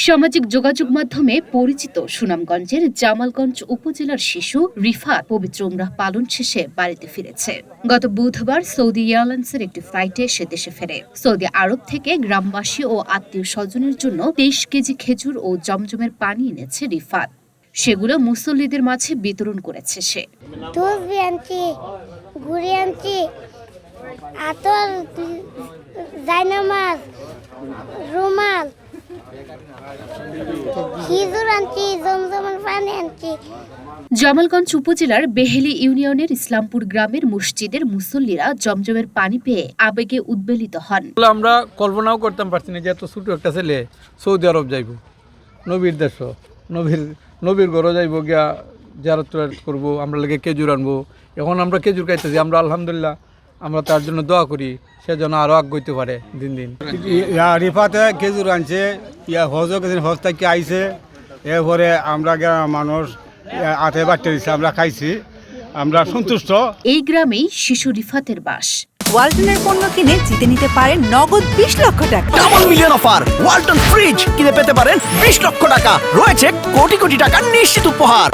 সামাজিক যোগাযোগ মাধ্যমে পরিচিত সুনামগঞ্জের জামালগঞ্জ উপজেলার শিশু রিফাত পবিত্র উমরাহ পালন শেষে বাড়িতে ফিরেছে। গত বুধবার সৌদি এয়ারলাইন্সের একটি ফ্লাইটে সে দেশে ফেরে। সৌদি আরব থেকে গ্রামবাসী ও আত্মীয় স্বজনের জন্য 23 কেজি খেজুর ও জমজমের পানি এনেছে রিফাত। সেগুলো মুসল্লিদের মাঝে বিতরণ করেছে সে। ঘুরে আনছি, আতর, জায়নামাজ, রুমাল, খেজুর আনছি, জমজমের পানি আনছি। জামালগঞ্জ উপজেলার বেহেলি ইউনিয়নের ইসলামপুর গ্রামের মসজিদের মুসল্লিরা জমজমের পানি পেয়ে আবেগে উদ্বেলিত হন। আমরা কল্পনাও করতাম পারছি না যে এত ছোট একটা ছেলে সৌদি আরব যাইব, নবীর দেশ, নবীর ঘরও যাইব, গিয়া জিয়ারত করবো, আমরা লেগে খেজুর আনবো। এখন আমরা খেজুর খাইতেছি, আমরা আলহামদুলিল্লাহ আমরা তার জন্য দোয়া করি, সে যেন আরও আগাইতে পারে দিন দিন। রিফাতে খেজুর আনছে, হজ থেকে আইছে, এরপরে আমরা মানুষ আটে বাড়তে দিচ্ছে, আমরা খাইছি, আমরা সন্তুষ্ট। এই গ্রামেই শিশু রিফাতের বাস। ওয়ালটনের পণ্য কিনে জিতে নিতে পারেন নগদ 20 লক্ষ টাকা। Double million offer, Walton fridge কিনে পেতে পারেন 20 লক্ষ টাকা। রয়েছে কোটি কোটি টাকার নিশ্চিত উপহার।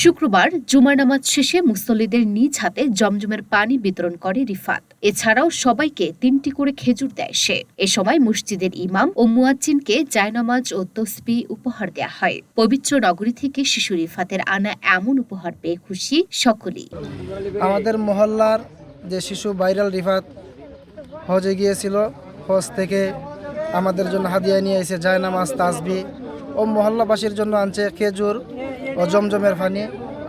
শুক্রবার জুমার নামাজ শেষে মুসল্লিদের নিজ হাতে জমজমের পানি বিতরণ করে রিফাত। এছাড়াও সবাইকে 3টি করে খেজুর দেয় সে। এ সময় মসজিদের ইমাম ও মুয়াজ্জিনকে জায়নামাজ ও তসবিহ উপহার দেয়া হয়। পবিত্র নগরী থেকে শিশু রিফাতের আনা এমন উপহার পেয়ে খুশি সকলেই। আমাদের মহল্লার যে শিশু ভাইরাল রিফাত হজে গিয়েছিল, হজ থেকে আমাদের জন্য হাদিয়া নিয়ে এসে জায়নামাজ, তাসবিহ ও মহল্লাবাসীর জন্য আনছে খেজুর ও জমজমের পানি।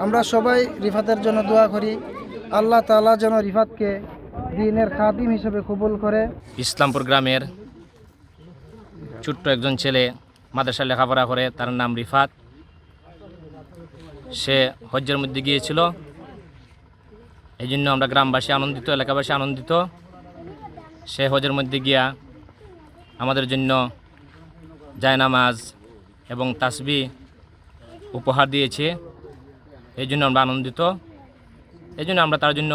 আমরা সবাই রিফাতের জন্য দোয়া করি, আল্লাহ তাআলা যেন রিফাতকে দ্বীনের খাদিম হিসেবে কবুল করে। ইসলামপুর গ্রামের ছোট্ট একজন ছেলে মাদ্রাসায় লেখাপড়া করে, তার নাম রিফাত। সে হজ্জের মধ্যে গিয়েছিল, এই জন্য আমরা গ্রামবাসী আনন্দিত, এলাকাবাসী আনন্দিত। সে হজের মধ্যে গিয়া আমাদের জন্য জায়নামাজ এবং তাসবিহ উপহার দিয়েছে, এই জন্য আমরা আনন্দিত। এই জন্য আমরা তার জন্য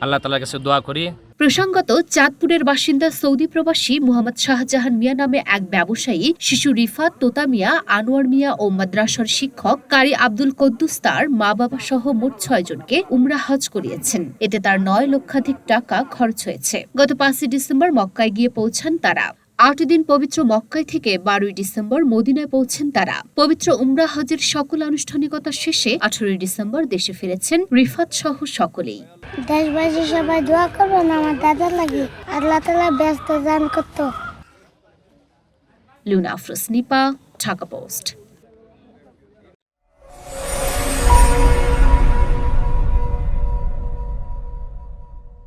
আল্লাহ তাআলার কাছে দোয়া করি। প্রসঙ্গত, চাঁদপুরের বাসিন্দা সৌদি প্রবাসী মোহাম্মদ শাহজাহান মিয়া নামে এক ব্যবসায়ী শিশু রিফাত, তোতা মিয়া, আনোয়ার মিয়া ও মাদ্রাসার শিক্ষক কারি আব্দুল কদ্দুস তার মা বাবা সহ মোট 6 জনকে উমরা হজ করিয়েছেন। এতে তার 9 লক্ষাধিক টাকা খরচ হয়েছে। গত 5 ডিসেম্বর মক্কায় গিয়ে পৌঁছান তারা। 8 দিন পবিত্র মক্কায় থেকে 12 ডিসেম্বর মদিনায় পৌঁছেন তারা। পবিত্র উমরা হজের সকল আনুষ্ঠানিকতা শেষে 18 ডিসেম্বর দেশে ফিরেছেন রিফাত সহ সকলেই। দেশবাসী সবাই দোয়া করবেন আমার দাদার লাগি, আল্লাহ তাআলা ব্যস্ত দান করতো। লুনা আফরোজ নিপা, ঢাকা পোস্ট।